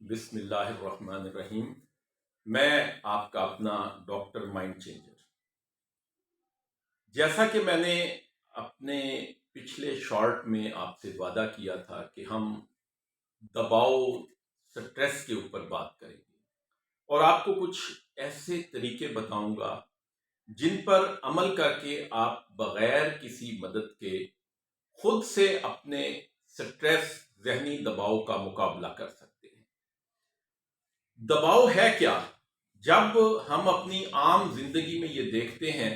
بسم اللہ الرحمن الرحیم۔ میں آپ کا اپنا ڈاکٹر مائنڈ چینجر۔ جیسا کہ میں نے اپنے پچھلے شارٹ میں آپ سے وعدہ کیا تھا کہ ہم دباؤ سٹریس کے اوپر بات کریں گے اور آپ کو کچھ ایسے طریقے بتاؤں گا جن پر عمل کر کے آپ بغیر کسی مدد کے خود سے اپنے سٹریس ذہنی دباؤ کا مقابلہ کر سکتے ہیں۔ دباؤ ہے کیا؟ جب ہم اپنی عام زندگی میں یہ دیکھتے ہیں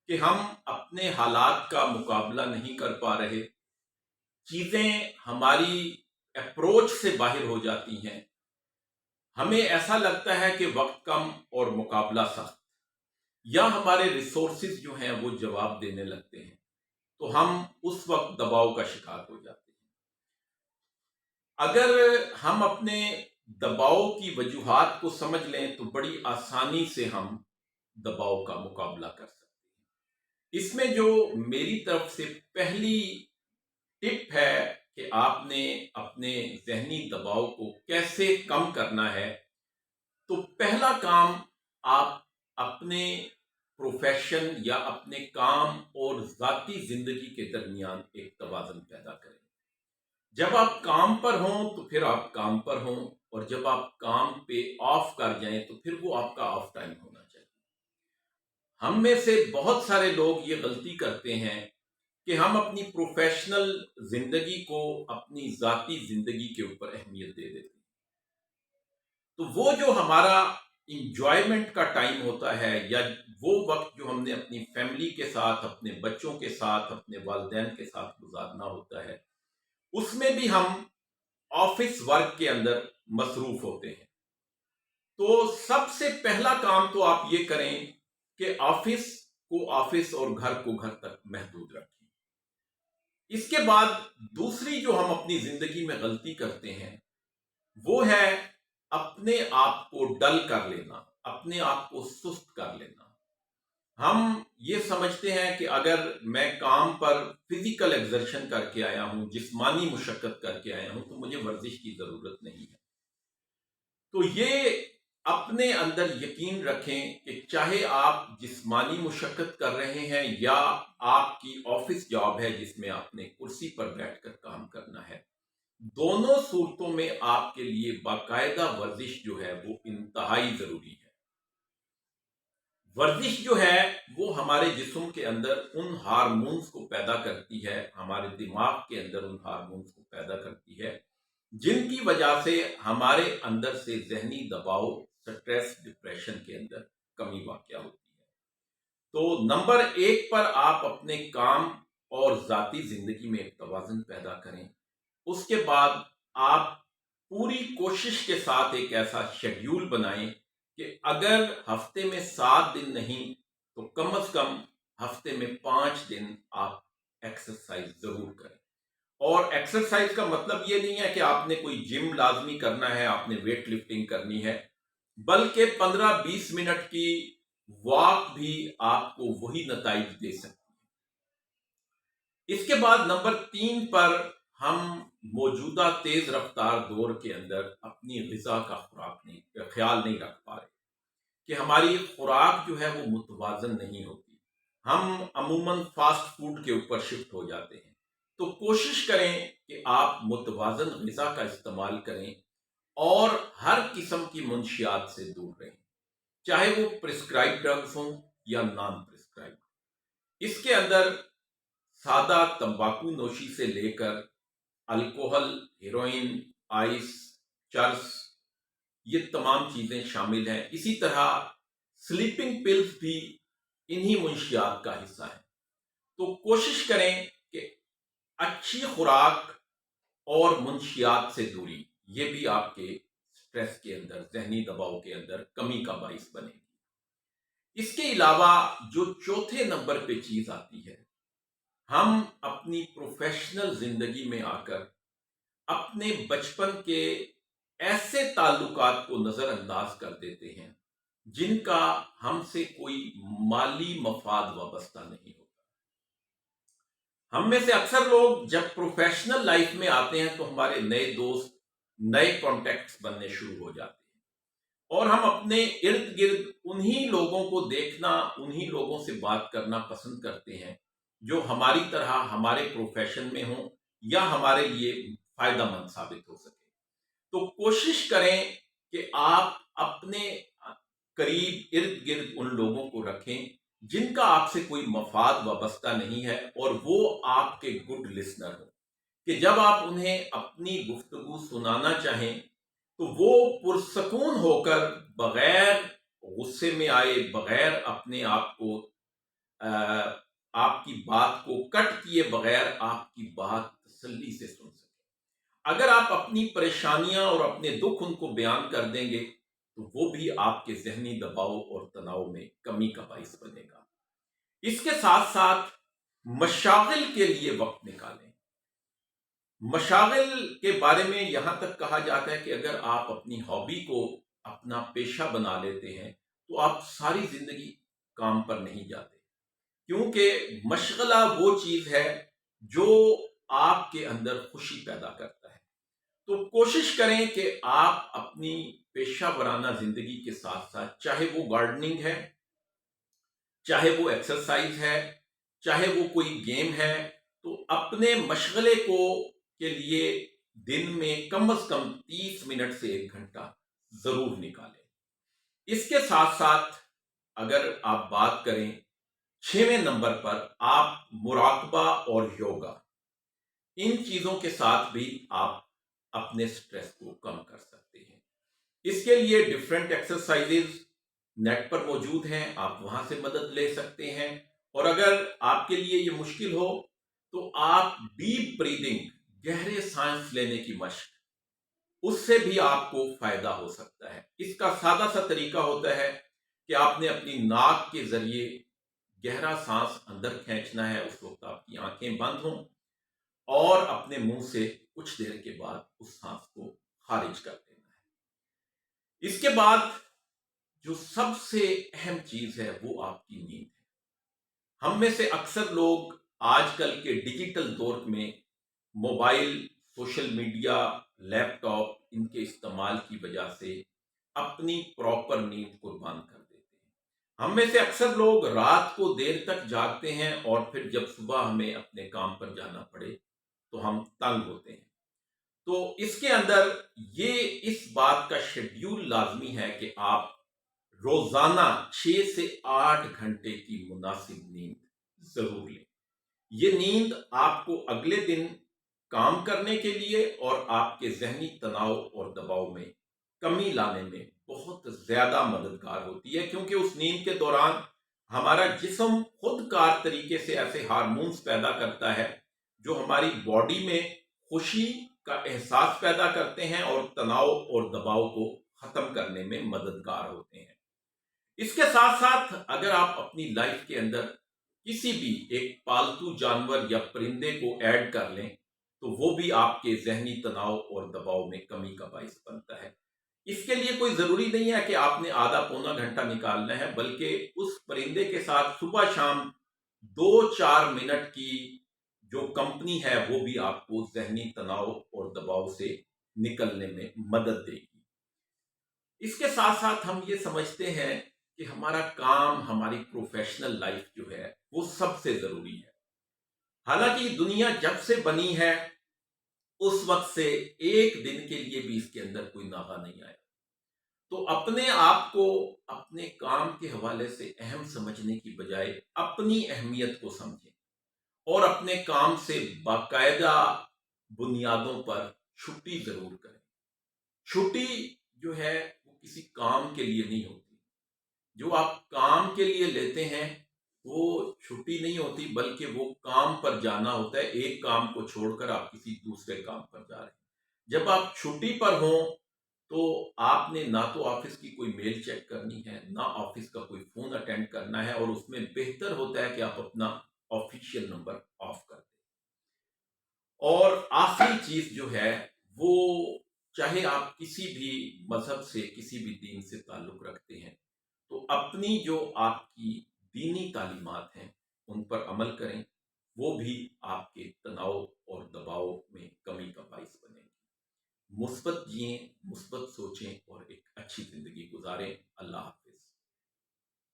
کہ ہم اپنے حالات کا مقابلہ نہیں کر پا رہے، چیزیں ہماری اپروچ سے باہر ہو جاتی ہیں، ہمیں ایسا لگتا ہے کہ وقت کم اور مقابلہ سخت، یا ہمارے ریسورسز جو ہیں وہ جواب دینے لگتے ہیں، تو ہم اس وقت دباؤ کا شکار ہو جاتے ہیں۔ اگر ہم اپنے دباؤ کی وجوہات کو سمجھ لیں تو بڑی آسانی سے ہم دباؤ کا مقابلہ کر سکتے ہیں۔ اس میں جو میری طرف سے پہلی ٹپ ہے کہ آپ نے اپنے ذہنی دباؤ کو کیسے کم کرنا ہے، تو پہلا کام آپ اپنے پروفیشن یا اپنے کام اور ذاتی زندگی کے درمیان ایک توازن پیدا کریں۔ جب آپ کام پر ہوں تو پھر آپ کام پر ہوں، اور جب آپ کام پہ آف کر جائیں تو پھر وہ آپ کا آف ٹائم ہونا چاہیے۔ ہم میں سے بہت سارے لوگ یہ غلطی کرتے ہیں کہ ہم اپنی پروفیشنل زندگی کو اپنی ذاتی زندگی کے اوپر اہمیت دے دیتے ہیں۔ تو وہ جو ہمارا انجوائمنٹ کا ٹائم ہوتا ہے، یا وہ وقت جو ہم نے اپنی فیملی کے ساتھ، اپنے بچوں کے ساتھ، اپنے والدین کے ساتھ گزارنا ہوتا ہے، اس میں بھی ہم آفس ورک کے اندر مصروف ہوتے ہیں۔ تو سب سے پہلا کام تو آپ یہ کریں کہ آفس کو آفس اور گھر کو گھر تک محدود رکھیں۔ اس کے بعد دوسری جو ہم اپنی زندگی میں غلطی کرتے ہیں وہ ہے اپنے آپ کو ڈل کر لینا، اپنے آپ کو سست کر لینا۔ ہم یہ سمجھتے ہیں کہ اگر میں کام پر فزیکل ایگزرشن کر کے آیا ہوں، جسمانی مشقت کر کے آیا ہوں، تو مجھے ورزش کی ضرورت نہیں ہے۔ تو یہ اپنے اندر یقین رکھیں کہ چاہے آپ جسمانی مشقت کر رہے ہیں یا آپ کی آفس جاب ہے جس میں آپ نے کرسی پر بیٹھ کر کام کرنا ہے، دونوں صورتوں میں آپ کے لیے باقاعدہ ورزش جو ہے وہ انتہائی ضروری ہے۔ ورزش جو ہے وہ ہمارے جسم کے اندر ان ہارمونز کو پیدا کرتی ہے، ہمارے دماغ کے اندر ان ہارمونز کو پیدا کرتی ہے جن کی وجہ سے ہمارے اندر سے ذہنی دباؤ، سٹریس، ڈپریشن کے اندر کمی واقع ہوتی ہے۔ تو نمبر 1 پر آپ اپنے کام اور ذاتی زندگی میں ایک توازن پیدا کریں۔ اس کے بعد آپ پوری کوشش کے ساتھ ایک ایسا شیڈیول بنائیں کہ اگر ہفتے میں 7 دن نہیں تو کم از کم ہفتے میں 5 دن آپ ایکسرسائز ضرور کریں۔ اور ایکسرسائز کا مطلب یہ نہیں ہے کہ آپ نے کوئی جم لازمی کرنا ہے، آپ نے ویٹ لفٹنگ کرنی ہے، بلکہ 15-20 منٹ کی واک بھی آپ کو وہی نتائج دے سکتی ہے۔ اس کے بعد نمبر 3 پر ہم موجودہ تیز رفتار دور کے اندر اپنی غذا کا خیال نہیں رکھ پا رہے، کہ ہماری خوراک جو ہے وہ متوازن نہیں ہوتی، ہم عموماً فاسٹ فوڈ کے اوپر شفٹ ہو جاتے ہیں۔ تو کوشش کریں کہ آپ متوازن غذا کا استعمال کریں اور ہر قسم کی منشیات سے دور رہیں، چاہے وہ پرسکرائب ڈرگز ہوں یا نان پرسکرائب۔ اس کے اندر سادہ تمباکو نوشی سے لے کر الکوہل، ہیروئن، آئس، چرس، یہ تمام چیزیں شامل ہیں۔ اسی طرح سلیپنگ پلز بھی انہی منشیات کا حصہ ہیں۔ تو کوشش کریں کہ اچھی خوراک اور منشیات سے دوری، یہ بھی آپ کے سٹریس کے اندر، ذہنی دباؤ کے اندر کمی کا باعث بنے گی۔ اس کے علاوہ جو چوتھے نمبر پہ چیز آتی ہے، ہم اپنی پروفیشنل زندگی میں آ کر اپنے بچپن کے ایسے تعلقات کو نظر انداز کر دیتے ہیں جن کا ہم سے کوئی مالی مفاد وابستہ نہیں ہوتا۔ ہم میں سے اکثر لوگ جب پروفیشنل لائف میں آتے ہیں تو ہمارے نئے دوست नए कॉन्टेक्ट्स बनने शुरू हो जाते हैं और हम अपने इर्द गिर्द उन्हीं लोगों को देखना, उन्हीं लोगों से बात करना पसंद करते हैं जो हमारी तरह हमारे प्रोफेशन में हों या हमारे लिए फायदेमंद साबित हो सके। तो कोशिश करें कि आप अपने करीब इर्द गिर्द उन लोगों को रखें जिनका आपसे कोई मफाद वाबस्ता नहीं है और वो आपके गुड लिसनर हो, कि जब आप उन्हें अपनी गुफ्तगू सुनाना चाहें तो वो पुरसकून होकर, बगैर गुस्से में आए, बगैर अपने आप को आपकी बात को कट किए बगैर आपकी बात तसल्ली से सुन सके। अगर आप अपनी परेशानियां और अपने दुख उनको बयान कर देंगे तो वो भी आपके जहनी दबाव और तनाव में कमी का बाइस बनेगा। इसके साथ साथ मशागिल के लिए वक्त निकालें। मशागिल के बारे में यहां तक कहा जाता है कि अगर आप अपनी हॉबी को अपना पेशा बना लेते हैं तो आप सारी जिंदगी काम पर नहीं जाते, क्योंकि मशगला वो चीज है जो आपके अंदर खुशी पैदा करता है। तो कोशिश करें कि आप अपनी पेशा वराना जिंदगी के साथ साथ, चाहे वो गार्डनिंग है, चाहे वो एक्सरसाइज है, चाहे वो कोई गेम है, तो अपने मशगले को के लिए दिन में कम से कम 30 मिनट से 1 घंटा जरूर निकालें। इसके साथ साथ अगर आप बात करें 6वें नंबर पर, आप मुराकबा और योगा, इन चीजों के साथ भी आप अपने स्ट्रेस को कम कर सकते हैं। इसके लिए डिफरेंट एक्सरसाइजेज नेट पर मौजूद हैं, आप वहां से मदद ले सकते हैं। और अगर आपके लिए ये मुश्किल हो तो आप डीप ब्रीदिंग, गहरे सांस लेने की मशक, उससे भी आपको फायदा हो सकता है। इसका सादा सा तरीका होता है कि आपने अपनी नाक के जरिए गहरा सांस अंदर खींचना है, उस वक्त आपकी आंखें बंद हों और अपने मुंह से कुछ देर के बाद उस सांस को खारिज कर देना है। इसके बाद जो सबसे अहम चीज है वो आपकी नींद है। हम में से अक्सर लोग आजकल के डिजिटल दौर में मोबाइल, सोशल मीडिया, लैपटॉप, इनके इस्तेमाल की वजह से अपनी प्रॉपर नींद कुर्बान कर देते हैं। हम में से अक्सर लोग रात को देर तक जागते हैं और फिर जब सुबह हमें अपने काम पर जाना पड़े तो हम तंग होते हैं। तो इसके अंदर ये इस बात का शेड्यूल लाजमी है कि आप रोजाना 6 से 8 घंटे की मुनासिब नींद जरूर लें। ये नींद आपको अगले दिन काम करने के लिए और आपके जहनी तनाव और दबाव में कमी लाने में बहुत ज्यादा मददगार होती है, क्योंकि उस नींद के दौरान हमारा जिस्म खुदकार तरीके से ऐसे हार्मोन्स पैदा करता है जो हमारी बॉडी में खुशी का एहसास पैदा करते हैं और तनाव और दबाव को खत्म करने में मददगार होते हैं। इसके साथ साथ अगर आप अपनी लाइफ के अंदर किसी भी एक पालतू जानवर या परिंदे को ऐड कर लें तो वो भी आपके जहनी तनाव और दबाव में कमी का बाइस बनता है। इसके लिए कोई जरूरी नहीं है कि आपने आधा पौना घंटा निकालना है, बल्कि उस परिंदे के साथ सुबह शाम 2-4 मिनट की जो कंपनी है वो भी आपको जहनी तनाव और दबाव से निकलने में मदद देगी। इसके साथ साथ हम ये समझते हैं कि हमारा काम, हमारी प्रोफेशनल लाइफ जो है वो सबसे जरूरी है। हालांकि दुनिया जब से बनी है उस वक्त से एक दिन के लिए भी इसके अंदर कोई नागा नहीं आया। तो अपने आप को अपने काम के हवाले से अहम समझने की बजाय अपनी अहमियत को समझें और अपने काम से बाकायदा बुनियादों पर छुट्टी जरूर करें। छुट्टी जो है वो किसी काम के लिए नहीं होती। जो आप काम के लिए लेते हैं वो छुट्टी नहीं होती, बल्कि वो काम पर जाना होता है। एक काम को छोड़कर आप किसी दूसरे काम पर जा रहे हैं। जब आप छुट्टी पर हो तो आपने ना तो ऑफिस की कोई मेल चेक करनी है, ना ऑफिस का कोई फोन अटेंड करना है, और उसमें बेहतर होता है कि आप अपना ऑफिशियल नंबर ऑफ कर दें। और आखिरी चीज जो है वो, चाहे आप किसी भी मजहब से, किसी भी दीन से ताल्लुक रखते हैं, तो अपनी जो आपकी दीनी तालीमात हैं उन पर अमल करें। वो भी आपके तनाव और दबाव में कमी का बाइस बनेगी। مثبت جئیں، مثبت سوچیں اور ایک اچھی زندگی گزاریں۔ اللہ حافظ۔